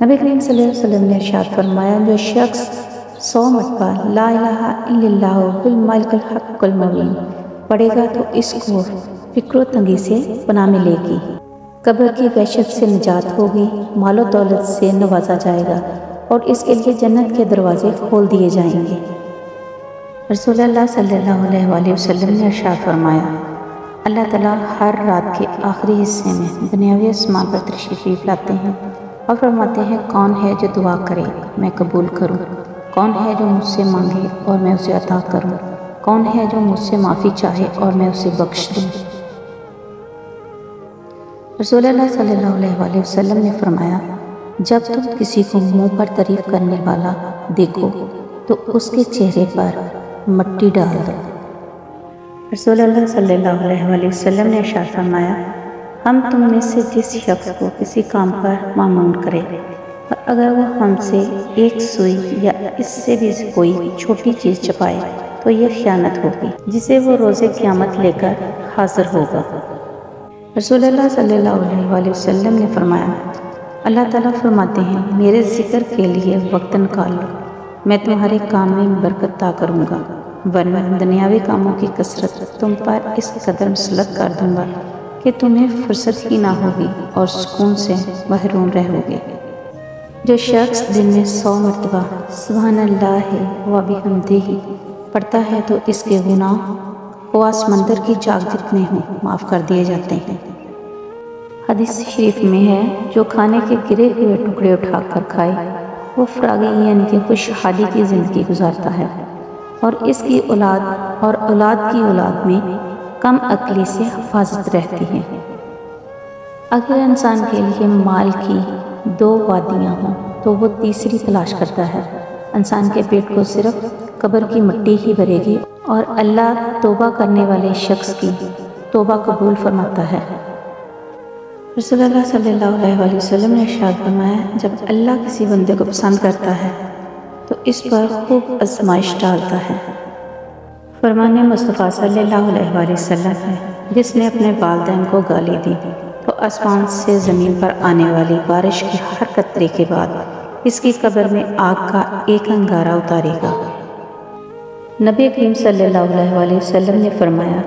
نبی کریم صلی اللہ علیہ وسلم نے ارشاد فرمایا، جو شخص 100 مرتبہ لا الہ الا اللہ بالملک الحق المبین پڑھے گا تو اس کو فکر و تنگی سے پناہ ملے گی، قبر کی وحشت سے نجات ہوگی، مال و دولت سے نوازا جائے گا اور اس کے لیے جنت کے دروازے کھول دیے جائیں گے۔ رسول اللہ صلی اللہ علیہ وآلہ وسلم نے ارشاد فرمایا، اللہ تعالیٰ ہر رات کے آخری حصے میں دنیاوی آسمان پر تشریف لاتے ہیں اور فرماتے ہیں، کون ہے جو دعا کرے میں قبول کروں، کون ہے جو مجھ سے مانگے اور میں اسے عطا کروں، کون ہے جو مجھ سے معافی چاہے اور میں اسے بخش دوں۔ رسول اللہ صلی اللہ علیہ وآلہ وسلم نے فرمایا، جب تم کسی کو منہ پر تعریف کرنے والا دیکھو تو اس کے چہرے پر مٹی ڈال دو۔ رسول اللہ صلی اللہ علیہ وآلہ وسلم نے ارشاد فرمایا، ہم تم میں سے جس شخص کو کسی کام پر مامون کرے اور اگر وہ ہم سے ایک سوئی یا اس سے بھی کوئی چھوٹی چیز چھپائے تو یہ خیانت ہوگی جسے وہ روز قیامت لے کر حاضر ہوگا۔ رسول اللہ صلی اللہ علیہ وآلہ وسلم نے فرمایا، اللہ تعالیٰ فرماتے ہیں، میرے ذکر کے لیے وقت نکال لو، میں تمہارے کام میں برکت عطا کروں گا، ورنہ دنیاوی کاموں کی کثرت تم پر اس قدر مسلط کر دوں گا کہ تمہیں فرصت ہی نہ ہوگی اور سکون سے محروم رہو گے۔ جو شخص دن میں 100 مرتبہ سبحان اللہ و بحمدہ پڑھتا ہے تو اس کے گناہ وہ سمندر کی جاگ جتنے ہوں معاف کر دیے جاتے ہیں۔ حدیث شریف میں ہے، جو کھانے کے گرے ہوئے ٹکڑے اٹھا کر کھائے وہ فراغی یعنی کہ خوشحالی کی زندگی گزارتا ہے اور اس کی اولاد اور اولاد کی اولاد میں کم عقلی سے حفاظت رہتی ہے۔ اگر انسان کے لیے مال کی 2 وادیاں ہوں تو وہ تیسری تلاش کرتا ہے۔ انسان کے پیٹ کو صرف قبر کی مٹی ہی بھرے گی اور اللہ توبہ کرنے والے شخص کی توبہ قبول فرماتا ہے۔ رسول اللہ صلی اللہ علیہ وآلہ وسلم نے ارشاد فرمایا، جب اللہ کسی بندے کو پسند کرتا ہے تو اس پر خوب آزمائش ڈالتا ہے۔ فرمان مصطفیٰ صلی اللہ علیہ وآلہ وسلم ہے، جس نے اپنے والدین کو گالی دی تو آسمان سے زمین پر آنے والی بارش کی ہر قطرے کے بعد اس کی قبر میں آگ کا ایک انگارہ اتارے گا۔ نبی کریم صلی اللہ علیہ وآلہ وسلم نے فرمایا،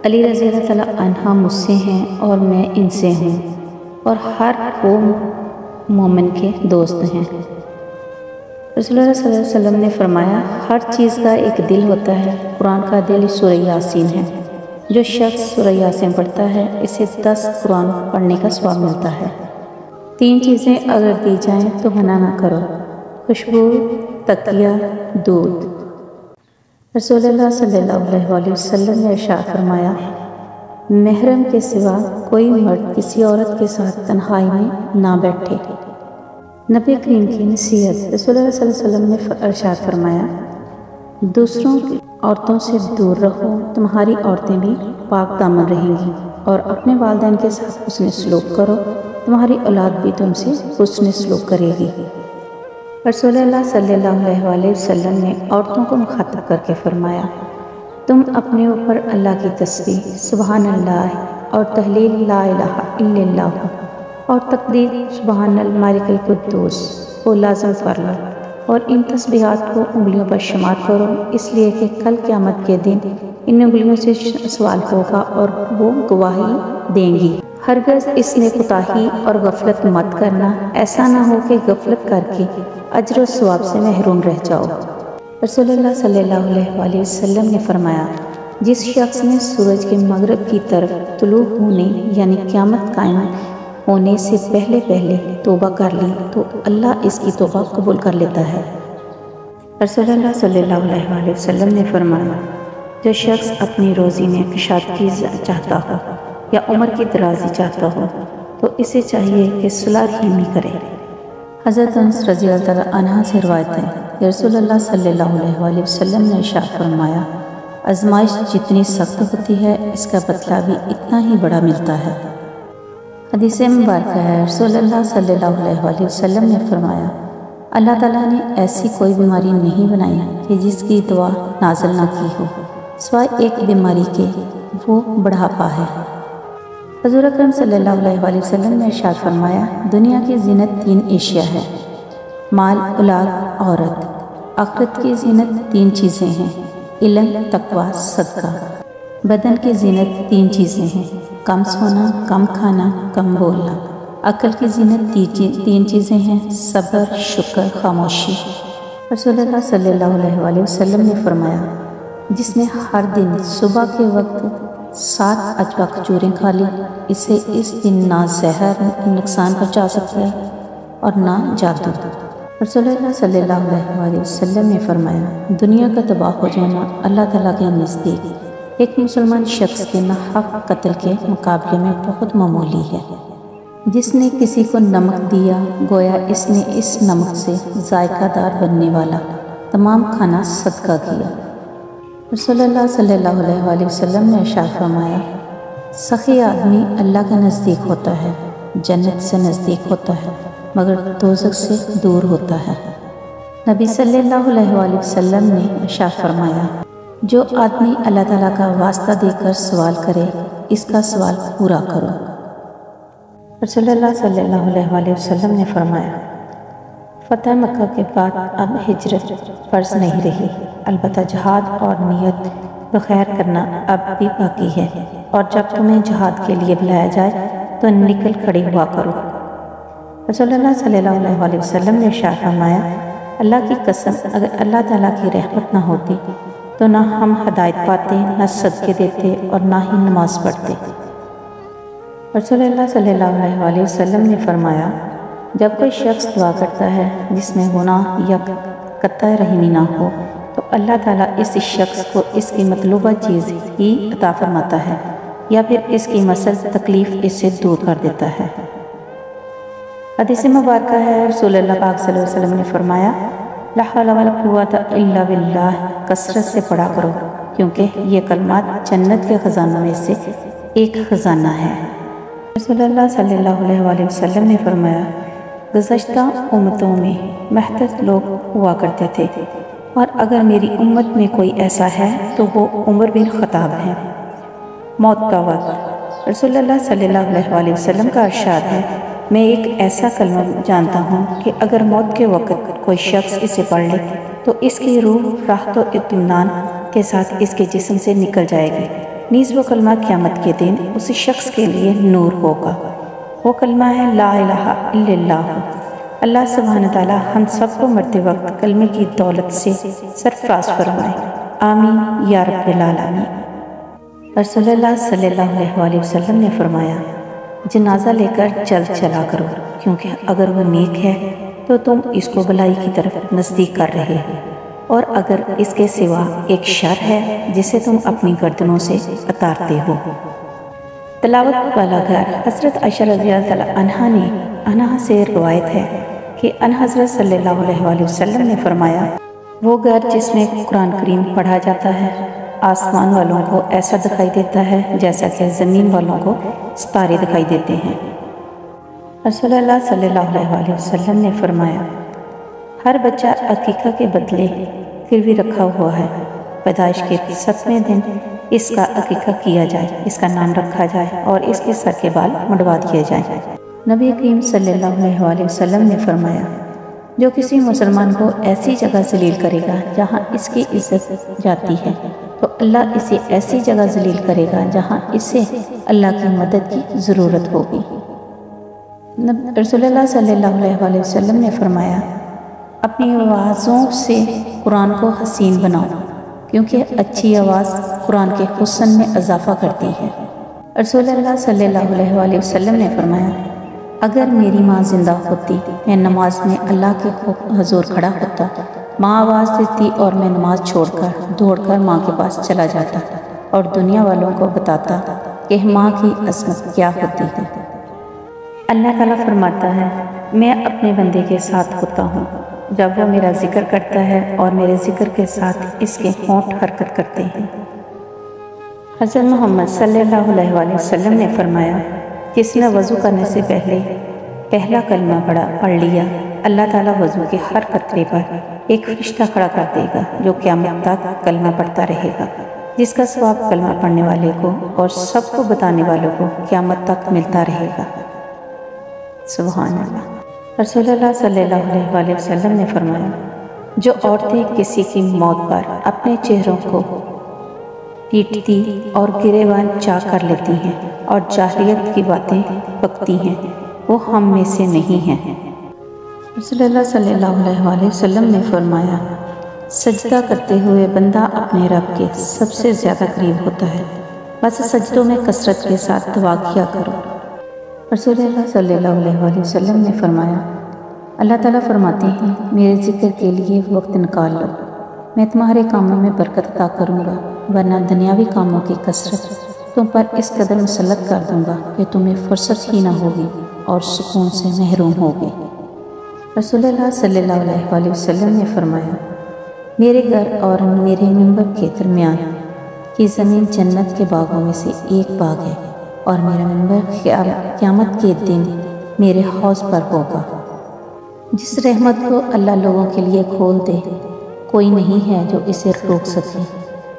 علی رضی اللہ تعالیٰ عنہ مجھ سے ہیں اور میں ان سے ہوں اور ہر وہ مومن کے دوست ہیں۔ رسول اللہ صلی اللہ علیہ وسلم نے فرمایا، ہر چیز کا ایک دل ہوتا ہے، قرآن کا دل سورہ یاسین ہے، جو شخص سورہ یاسین پڑھتا ہے اسے 10 قرآن پڑھنے کا ثواب ملتا ہے۔ 3 چیزیں اگر دی جائیں تو منع نہ کرو، خوشبو، تکیہ، دودھ۔ رسول اللہ صلی اللہ علیہ وآلہ وسلم نے ارشاد فرمایا، محرم کے سوا کوئی مرد کسی عورت کے ساتھ تنہائی میں نہ بیٹھے۔ نبی کریم کی نصیحت۔ رسول اللہ صلی اللہ علیہ وسلم نے ارشاد فرمایا، دوسروں کی عورتوں سے دور رہو، تمہاری عورتیں بھی پاک دامن رہیں گی، اور اپنے والدین کے ساتھ حسن سلوک کرو، تمہاری اولاد بھی تم سے حسن سلوک کرے گی۔ رسول اللہ صلی اللہ علیہ وآلہ وسلم نے عورتوں کو مخاطب کر کے فرمایا، تم اپنے اوپر اللہ کی تسبیح سبحان اللہ اور تحلیل لا الہ الا اللہ اور تقدیر سبحان الملک القدوس کو لازم کر لو، اور ان تسبیحات کو انگلیوں پر شمار کرو، اس لیے کہ کل قیامت کے دن ان انگلیوں سے سوال ہوگا اور وہ گواہی دیں گی۔ ہرگز اس میں کوتاہی اور غفلت مت کرنا، ایسا نہ ہو کہ غفلت کر کے اجر و ثواب سے محروم رہ جاؤ۔ رسول اللہ صلی اللہ علیہ وآلہ وسلم نے فرمایا، جس شخص نے سورج کے مغرب کی طرف طلوع ہونے یعنی قیامت قائم ہونے سے پہلے توبہ کر لی تو اللہ اس کی توبہ قبول کر لیتا ہے۔ رسول اللہ صلی اللہ علیہ وآلہ وسلم نے فرمایا، جو شخص اپنی روزی میں کشادگی چاہتا ہو یا عمر کی درازی چاہتا ہو تو اسے چاہیے کہ صلح رحمی کرے۔ حضرت انس رضی اللہ تعالیٰ عنہ سے روایت ہے کہ رسول اللہ صلی اللہ علیہ وآلہ وسلم نے ارشاد فرمایا، آزمائش جتنی سخت ہوتی ہے اس کا بدلہ بھی اتنا ہی بڑا ملتا ہے۔ حدیث مبارکہ ہے، رسول اللہ صلی اللہ علیہ وآلہ وسلم نے فرمایا، اللہ تعالیٰ نے ایسی کوئی بیماری نہیں بنائی کہ جس کی دوا نازل نہ کی ہو، سوائے ایک بیماری کے، وہ بڑھاپا ہے۔ حضور اکرم صلی اللہ علیہ وسلم نے ارشاد فرمایا، دنیا کی زینت 3 اشیاء ہے، مال، اولاد، عورت۔ آخرت کی زینت 3 چیزیں ہیں، علم، تقوی، صدقہ۔ بدن کی زینت 3 چیزیں ہیں، کم سونا، کم کھانا، کم بولنا۔ عقل کی زینت 3 چیزیں ہیں، صبر، شکر، خاموشی۔ رسول اللہ صلی اللہ علیہ وسلم نے فرمایا، جس نے ہر دن صبح کے وقت 7 اجوا کھجوریں کھا لی، اسے اس دن نہ زہر نقصان پہنچا سکتا ہے اور نہ جادو۔ رسول اللہ صلی اللہ علیہ وسلم نے فرمایا، دنیا کا تباہ ہو جانا اللہ تعالیٰ کے نزدیک ایک مسلمان شخص کے ناحق قتل کے مقابلے میں بہت معمولی ہے۔ جس نے کسی کو نمک دیا، گویا اس نے اس نمک سے ذائقہ دار بننے والا تمام کھانا صدقہ کیا۔ رسول اللہ صلی اللہ علیہ وسلم نے ارشاد فرمایا، سخی آدمی اللہ کے نزدیک ہوتا ہے، جنت سے نزدیک ہوتا ہے، مگر دوزخ سے دور ہوتا ہے۔ نبی صلی اللہ علیہ وسلم نے ارشاد فرمایا، جو آدمی اللہ تعالیٰ کا واسطہ دے کر سوال کرے، اس کا سوال پورا کرو۔ رسول اللہ صلی اللہ علیہ وسلم نے فرمایا، فتح مکہ کے بعد اب ہجرت فرض نہیں رہی، البتہ جہاد اور نیت بخیر کرنا اب بھی باقی ہے، اور جب تمہیں جہاد کے لیے بلایا جائے تو نکل کھڑے ہوا کرو۔ رسول اللہ صلی اللہ علیہ وسلم نے ارشاد فرمایا، اللہ کی قسم، اگر اللہ تعالیٰ کی رحمت نہ ہوتی تو نہ ہم ہدایت پاتے، نہ صدقے دیتے اور نہ ہی نماز پڑھتے۔ رسول اللہ صلی اللہ علیہ وسلم نے فرمایا، جب کوئی شخص دعا کرتا ہے جس میں گناہ یا قطع رحمی نہ ہو تو اللہ تعالیٰ اس شخص کو اس کی مطلوبہ چیز ہی عطا فرماتا ہے، یا پھر اس کی مسل تکلیف اس سے دور کر دیتا ہے۔ حدیث مبارکہ ہے، رسول اللہ پاک صلی اللہ علیہ وسلم نے فرمایا، لا حول ولا قوت الا باللہ کثرت سے پڑھا کرو، کیونکہ یہ کلمات جنت کے خزانوں میں سے ایک خزانہ ہے۔ رسول اللہ صلی اللہ علیہ وسلم نے فرمایا، گزشتہ امتوں میں محدث لوگ ہوا کرتے تھے، اور اگر میری امت میں کوئی ایسا ہے تو وہ عمر بن خطاب ہے۔ موت کا وقت۔ رسول اللہ صلی اللہ علیہ وسلم کا ارشاد ہے، میں ایک ایسا کلمہ جانتا ہوں کہ اگر موت کے وقت کوئی شخص اسے پڑھ لے تو اس کی روح راحت و اطمینان کے ساتھ اس کے جسم سے نکل جائے گی، نیز وہ کلمہ قیامت کے دن اس شخص کے لیے نور ہوگا۔ وہ کلمہ ہے لا الہ الا اللہ۔ اللہ سبحانہ تعالیٰ ہم سب کو مرتے وقت کلمے کی دولت سے سرفراز فرمائے، آمین یا رب العالمین۔ رسول اللہ صلی اللہ علیہ وسلم نے فرمایا، جنازہ لے کر چل چلا کرو، کیونکہ اگر وہ نیک ہے تو تم اس کو بھلائی کی طرف نزدیک کر رہے ہو، اور اگر اس کے سوا ایک شر ہے جسے تم اپنی گردنوں سے اتارتے ہو۔ تلاوت والا گھر۔ حضرت عائشہ رضی اللہ عنہا سے روایت ہے کہ حضرت صلی اللہ علیہ وسلم نے فرمایا، وہ گھر جس میں قرآن کریم پڑھا جاتا ہے آسمان والوں کو ایسا دکھائی دیتا ہے جیسا کہ زمین والوں کو ستارے دکھائی دیتے ہیں۔ رسول اللہ صلی اللہ علیہ وسلم نے فرمایا، ہر بچہ عقیقہ کے بدلے گروی رکھا ہوا ہے، پیدائش کے 7ویں دن اس کا عقیقہ کیا جائے، اس کا نام رکھا جائے اور اس کے سر کے بال منڈوا دیے جائیں۔ نبی کریم صلی اللہ علیہ وسلم نے فرمایا، جو کسی مسلمان کو ایسی جگہ ذلیل کرے گا جہاں اس کی عزت جاتی ہے تو اللہ اسے ایسی جگہ ذلیل کرے گا جہاں اسے اللہ کی مدد کی ضرورت ہوگی۔ رسول اللہ صلی اللہ علیہ وسلم نے فرمایا، اپنی آوازوں سے قرآن کو حسین بناؤ، کیونکہ اچھی آواز قرآن کے حسن میں اضافہ کرتی ہے۔ رسول اللہ صلی اللہ علیہ وسلم نے فرمایا، اگر میری ماں زندہ ہوتی، میں نماز میں اللہ کے حضور کھڑا ہوتا، ماں آواز دیتی اور میں نماز چھوڑ کر دوڑ کر ماں کے پاس چلا جاتا اور دنیا والوں کو بتاتا کہ ماں کی عظمت کیا ہوتی ہے۔ اللہ تعالیٰ فرماتا ہے، میں اپنے بندے کے ساتھ ہوتا ہوں جب وہ میرا ذکر کرتا ہے اور میرے ذکر کے ساتھ اس کے ہونٹ حرکت کرتے ہیں۔ حضرت محمد صلی اللہ علیہ وسلم نے فرمایا، جس نے وضو کرنے سے پہلا کلمہ پڑھ لیا، اللہ تعالیٰ وضو کے ہر قطرے پر ایک فرشتہ کھڑا کر دے گا جو قیامت تک کلمہ پڑھتا رہے گا۔ جس کا ثواب کلمہ پڑھنے والے کو اور سب کو بتانے والوں کو قیامت تک ملتا رہے گا۔ سبحان اللہ۔ رسول اللہ صلی اللہ علیہ وآلہ وسلم نے فرمایا، جو عورتیں کسی کی موت پر اپنے چہروں کو پیٹتی اور گریبان چاک کر لیتی ہیں اور جاہلیت کی باتیں بکتی ہیں، وہ ہم میں سے نہیں ہیں۔ رسول اللہ صلی اللہ علیہ وآلہ وسلم نے فرمایا، سجدہ کرتے ہوئے بندہ اپنے رب کے سب سے زیادہ قریب ہوتا ہے، بس سجدوں میں کثرت کے ساتھ دعا کیا کرو۔ رسول اللہ صلی اللہ علیہ وآلہ وسلم نے فرمایا، اللہ تعالیٰ فرماتے ہیں، میرے ذکر کے لیے وقت نکال لو، میں تمہارے کاموں میں برکت عطا کروں گا، ورنہ دنیاوی کاموں کی کثرت تم پر اس قدر مسلط کر دوں گا کہ تمہیں فرصت ہی نہ ہوگی اور سکون سے محروم ہوگے۔ رسول اللہ صلی اللہ علیہ وآلہ وسلم نے فرمایا، میرے گھر اور میرے منبر کے درمیان کی زمین جنت کے باغوں میں سے ایک باغ ہے، اور میرا منبر قیامت کے دن میرے حوض پر ہوگا۔ جس رحمت کو اللہ لوگوں کے لیے کھول دے، کوئی نہیں ہے جو اسے روک سکے۔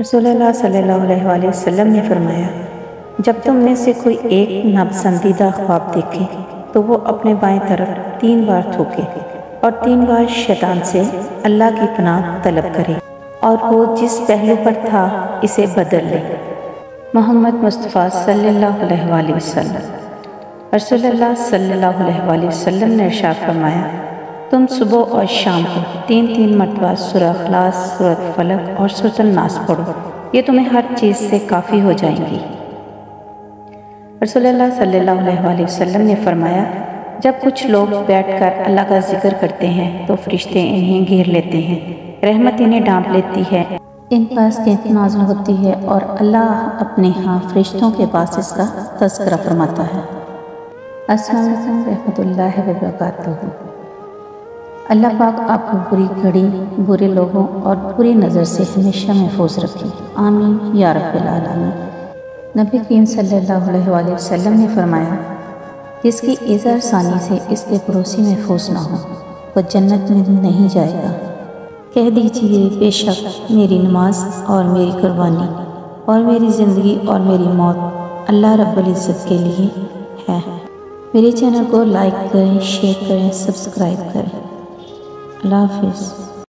رسول اللہ صلی اللہ علیہ وآلہ وسلم نے فرمایا، جب تم میں سے کوئی ایک ناپسندیدہ خواب دیکھے تو وہ اپنے بائیں طرف 3 بار تھوکے اور 3 بار شیطان سے اللہ کی پناہ طلب کرے، اور وہ جس پہلو پر تھا اسے بدل لے۔ محمد مصطفیٰ صلی اللہ علیہ وآلہ وسلم۔ رسول اللہ صلی اللہ علیہ وآلہ وسلم نے ارشاد فرمایا، تم صبح اور شام کو 3 مرتبہ سورہ اخلاص، سورۃ فلق اور سورۃ الناس پڑھو، یہ تمہیں ہر چیز سے کافی ہو جائیں گی۔ رسول اللہ صلی اللہ علیہ وآلہ وسلم نے فرمایا، جب کچھ لوگ بیٹھ کر اللہ کا ذکر کرتے ہیں تو فرشتے انہیں گھیر لیتے ہیں، رحمت انہیں ڈھانپ لیتی ہے، ان پر سکینت نازل ہوتی ہے، اور اللہ اپنے ہاں فرشتوں کے پاس اس کا تذکرہ فرماتا ہے۔ السلام علیکم رحمۃ اللہ وبرکاتہ۔ اللہ پاک آپ کو بری گھڑی، برے لوگوں اور بری نظر سے ہمیشہ محفوظ رکھے، آمین یا رب العالمین۔ نبی کریم صلی اللہ علیہ وآلہ وسلم نے فرمایا، جس کی اظہار ثانی سے اس کے پڑوسی محفوظ نہ ہو وہ جنت میں نہیں جائے گا۔ کہہ دیجئے، بے شک میری نماز اور میری قربانی اور میری زندگی اور میری موت اللہ رب العزت کے لیے ہے۔ میرے چینل کو لائک کریں، شیئر کریں، سبسکرائب کریں۔ اللہ حافظ۔